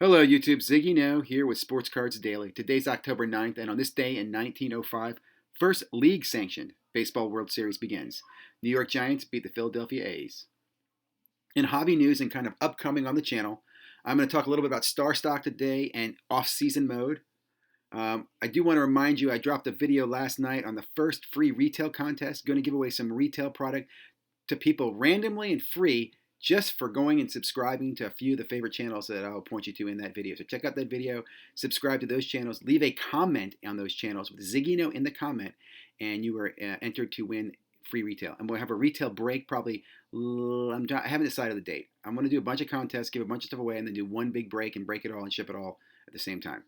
Hello, YouTube. ZiggyNo here with Sports Cards Daily. Today's October 9th, and on this day in 1905, first league-sanctioned Baseball World Series begins. New York Giants beat the Philadelphia A's. In hobby news and kind of upcoming on the channel, I'm going to talk a little bit about Star Stock today and off-season mode. I do want to remind you, I dropped a video last night on the first free retail contest. Going to give away some retail product to people randomly and free just for going and subscribing to a few of the favorite channels that I'll point you to in that video. So check out that video, subscribe to those channels, leave a comment on those channels with ZiggyNo in the comment, and you are entered to win free retail. And we'll have a retail break probably, I haven't decided the date. I'm going to do a bunch of contests, give a bunch of stuff away, and then do one big break and break it all and ship it all at the same time.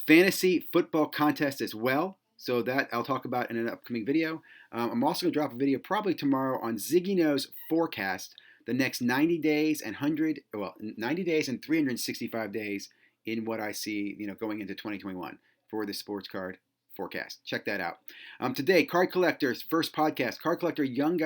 Fantasy football contest as well. So that I'll talk about in an upcoming video. I'm also going to drop a video probably tomorrow on ZiggyNo's forecast, the next 90 days and 90 days and 365 days in what I see, going into 2021 for the sports card forecast. Check that out. Today, Card Collectors, first podcast. Card Collector, young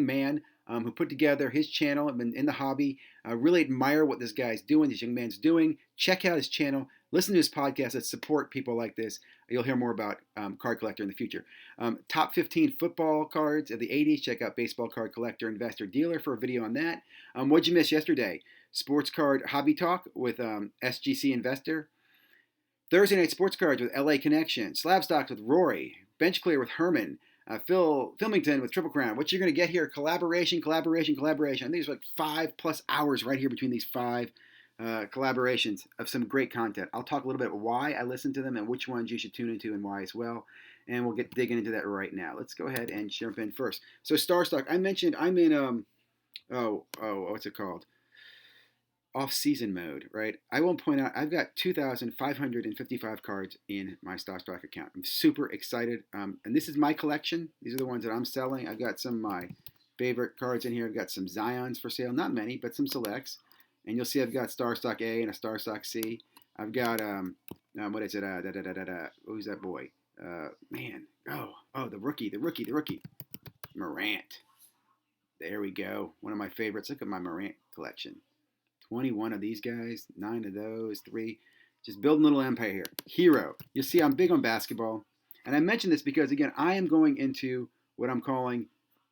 man who put together his channel. I've been in the hobby. Really admire what this guy's doing, this young man's doing. Check out his channel. Listen to his podcast. Let's support people like this. You'll hear more about Card Collector in the future. Top 15 football cards of the 80s. Check out Baseball Card Collector, Investor, Dealer for a video on that. What'd you miss yesterday? Sports Card Hobby Talk with SGC Investor. Thursday Night Sports Cards with LA Connection. Slab Stocks with Rory. Bench Clear with Herman. Phil Filmington with Triple Crown. What you're going to get here, collaboration. I think there's like 5+ hours right here between these 5 collaborations of some great content. I'll talk a little bit about why I listen to them and which ones you should tune into and why as well. And we'll get digging into that right now. Let's go ahead and jump in first. So Star Stock, I mentioned I'm in what's it called? Off-season mode, right? I will point out I've got 2,555 cards in my Star Stock account. I'm super excited, and this is my collection. These are the ones that I'm selling. I've got some of my favorite cards in here. I've got some Zions for sale, not many, but some selects. And you'll see I've got Star Stock A and a Star Stock C. I've got what is it? Who's that boy? The rookie, Morant. There we go. One of my favorites. Look at my Morant collection. 21 of these guys, 9 of those, 3. Just building a little empire here. Hero. You'll see I'm big on basketball. And I mention this because, again, I am going into what I'm calling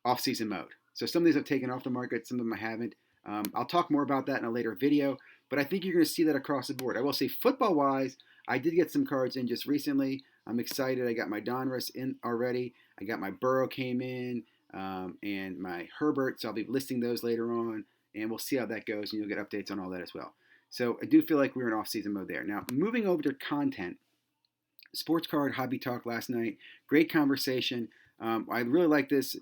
off-season mode. So some of these I've taken off the market, some of them I haven't. I'll talk more about that in a later video, but I think you're going to see that across the board. I will say football-wise, I did get some cards in just recently. I'm excited. I got my Donruss in already. I got my Burrow came in and my Herbert, so I'll be listing those later on, and we'll see how that goes, and you'll get updates on all that as well. So I do feel like we're in off-season mode there. Now, moving over to content, Sports Card Hobby Talk last night. Great conversation. I really like this.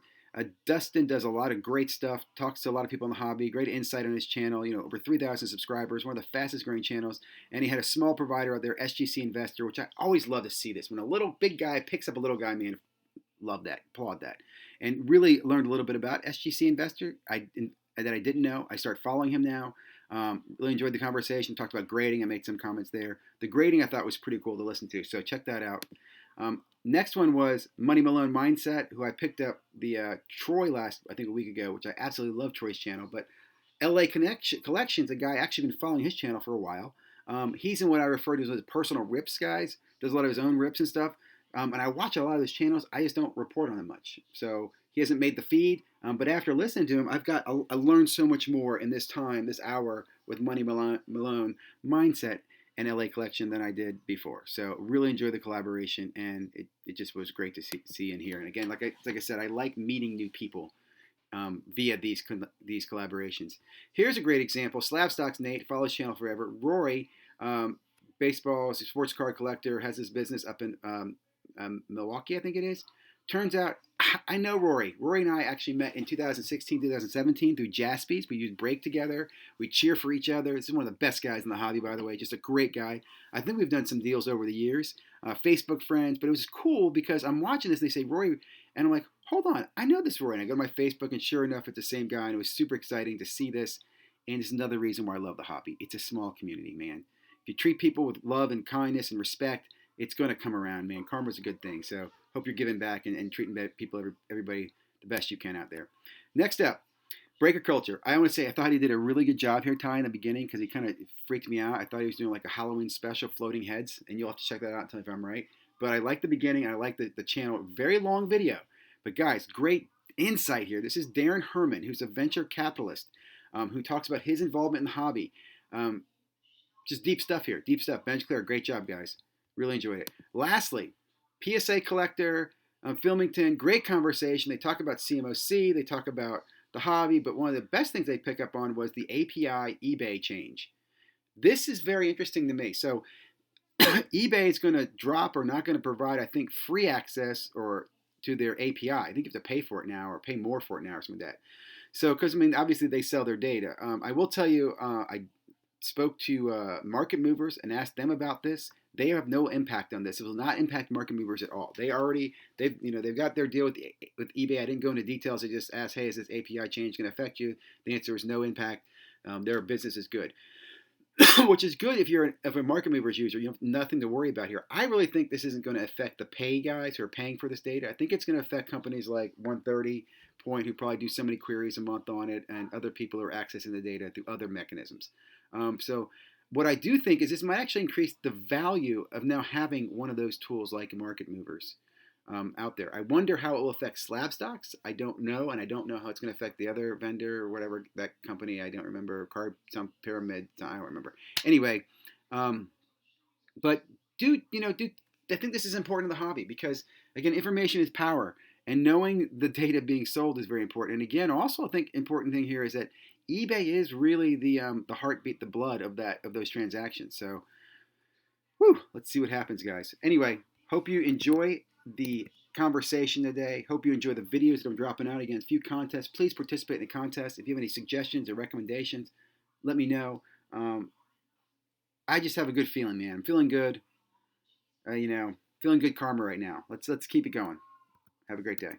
Dustin does a lot of great stuff, talks to a lot of people in the hobby, great insight on his channel, over 3,000 subscribers, one of the fastest growing channels, and he had a small provider out there, SGC Investor, which I always love to see this. When a little big guy picks up a little guy, man, love that, applaud that. And really learned a little bit about SGC Investor that I didn't know. I start following him now. Really enjoyed the conversation, talked about grading, I made some comments there. The grading I thought was pretty cool to listen to, so check that out. Next one was Money Malone Mindset, who I picked up the Troy a week ago, which I absolutely love Troy's channel. But LA Collections, a guy actually been following his channel for a while. He's in what I refer to as his personal rips guys. Does a lot of his own rips and stuff. And I watch a lot of his channels. I just don't report on them much. So he hasn't made the feed. But after listening to him, I learned so much more in this hour with Money Malone Mindset and LA Collection than I did before. So really enjoyed the collaboration, and it just was great to see and hear. And again, like I said, I like meeting new people via these collaborations. Here's a great example. Slab Stocks Nate, follows channel forever. Rory, baseball, sports card collector, has his business up in Milwaukee, I think it is. Turns out, I know Rory. Rory and I actually met in 2016, 2017 through Jaspy's. We used break together. We cheer for each other. This is one of the best guys in the hobby, by the way. Just a great guy. I think we've done some deals over the years. Facebook friends. But it was cool because I'm watching this and they say Rory. And I'm like, hold on. I know this Rory. And I go to my Facebook and sure enough, it's the same guy. And it was super exciting to see this. And it's another reason why I love the hobby. It's a small community, man. If you treat people with love and kindness and respect, it's going to come around, man. Karma's a good thing. So hope you're giving back and treating people, everybody, the best you can out there. Next up, Breaker culture. I want to say I thought he did a really good job here, Ty, in the beginning because he kind of freaked me out. I thought he was doing like a Halloween special, floating heads, and you'll have to check that out and tell me if I'm right. But I like the beginning. I like the channel. Very long video, but guys, great insight here. This is Darren Herman, who's a venture capitalist, who talks about his involvement in the hobby. Um, just deep stuff here. Deep stuff. Bench clear. Great job, guys. Really enjoyed it. Lastly, PSA Collector, Filmington. Great conversation. They talk about CMOC. They talk about the hobby. But one of the best things they pick up on was the API eBay change. This is very interesting to me. So eBay is going to drop or not going to provide, I think, free access or to their API. I think you have to pay for it now or pay more for it now or something like that. So, because I mean, obviously they sell their data. I will tell you, I spoke to market movers and asked them about this. They have no impact on this. It will not impact market movers at all. They've got their deal with eBay. I didn't go into details. I just asked, hey, is this API change going to affect you? The answer is no impact. Their business is good. Which is good if you're a market movers user. You have nothing to worry about here. I really think this isn't going to affect the pay guys who are paying for this data. I think it's going to affect companies like 130 Point who probably do so many queries a month on it, and other people who are accessing the data through other mechanisms. So what I do think is this might actually increase the value of now having one of those tools like market movers out there. I wonder how it will affect slab stocks. I don't know, and I don't know how it's going to affect the other vendor or whatever that company. I don't remember. Some pyramid. I don't remember. Anyway, but I think this is important in the hobby because again, information is power, and knowing the data being sold is very important. And again, also I think important thing here is that eBay is really the heartbeat, the blood of those transactions. So, let's see what happens, guys. Anyway, hope you enjoy the conversation today. Hope you enjoy the videos that I'm dropping out. Again, a few contests. Please participate in the contest. If you have any suggestions or recommendations, let me know. I just have a good feeling, man. I'm feeling good. Feeling good karma right now. Let's keep it going. Have a great day.